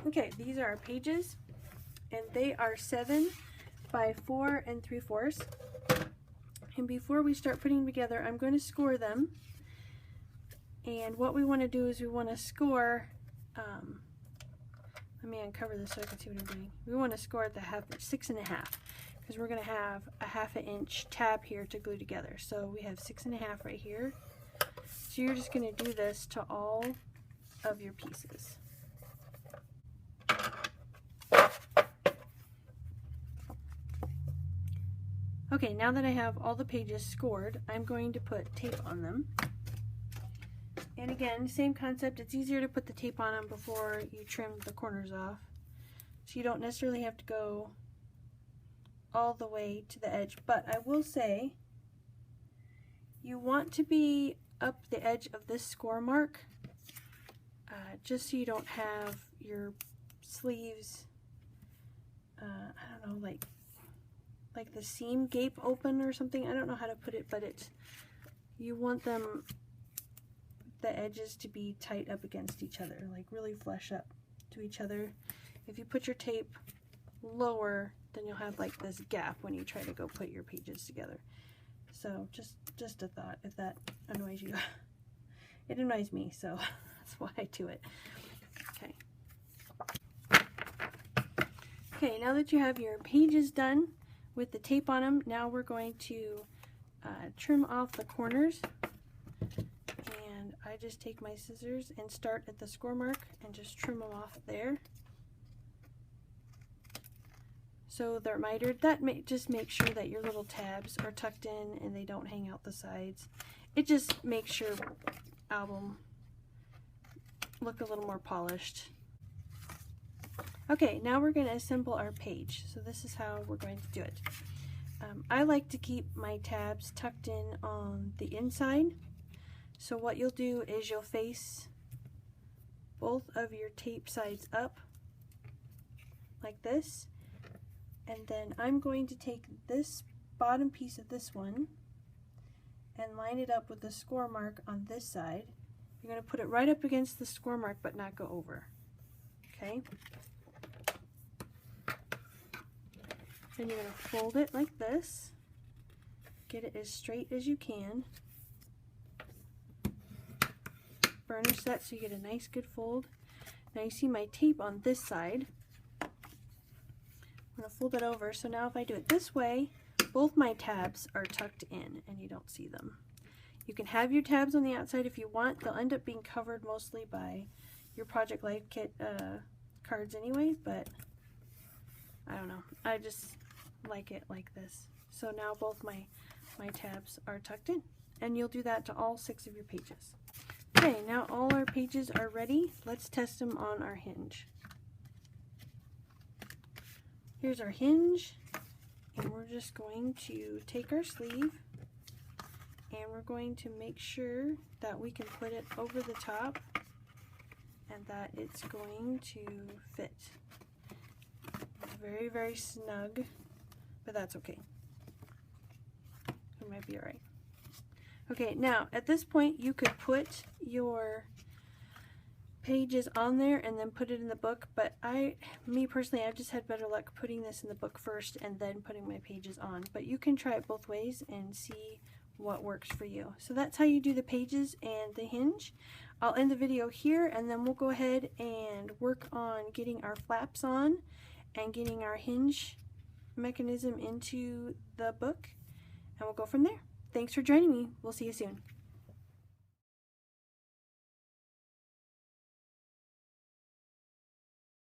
Okay, these are our pages, and they are 7 by 4 3/4. And before we start putting them together, I'm going to score them. And what we want to do is we want to score, let me uncover this so I can see what I'm doing. We want to score at the 6.5, because we're going to have a 1/2 inch tab here to glue together. So we have 6.5 right here. So you're just going to do this to all of your pieces. Okay, now that I have all the pages scored, I'm going to put tape on them. And again, same concept. It's easier to put the tape on them before you trim the corners off. So you don't necessarily have to go all the way to the edge. But I will say, you want to be up the edge of this score mark, just so you don't have your sleeves, I don't know, like the seam gape open or something. I don't know how to put it, but you want them, the edges, to be tight up against each other, like really flush up to each other. If you put your tape lower, then you'll have like this gap when you try to go put your pages together. So just a thought, if that annoys you. It annoys me, so that's why I do it. Okay. Okay, now that you have your pages done with the tape on them, now we're going to trim off the corners. And I just take my scissors and start at the score mark and just trim them off there. So they're mitered. Just make sure that your little tabs are tucked in and they don't hang out the sides. It just makes your album look a little more polished. Okay, now we're going to assemble our page. So this is how we're going to do it. I like to keep my tabs tucked in on the inside. So what you'll do is you'll face both of your tape sides up like this. And then I'm going to take this bottom piece of this one and line it up with the score mark on this side. You're going to put it right up against the score mark but not go over. Okay? Then you're going to fold it like this. Get it as straight as you can. Burnish that so you get a nice good fold. Now you see my tape on this side. I'm going to fold it over, so now if I do it this way, both my tabs are tucked in and you don't see them. You can have your tabs on the outside if you want. They'll end up being covered mostly by your Project Life Kit cards anyway, but I don't know. I just like it like this. So now both my tabs are tucked in, and you'll do that to all 6 of your pages. Okay, now all our pages are ready. Let's test them on our hinge. Here's our hinge, and we're just going to take our sleeve and we're going to make sure that we can put it over the top and that it's going to fit. It's very, very snug, but that's okay. It might be alright. Okay, now at this point you could put your pages on there and then put it in the book, but me personally, I've just had better luck putting this in the book first and then putting my pages on. But you can try it both ways and see what works for you. So that's how you do the pages and the hinge. I'll end the video here, and then we'll go ahead and work on getting our flaps on and getting our hinge mechanism into the book, and we'll go from there. Thanks for joining me. We'll see you soon.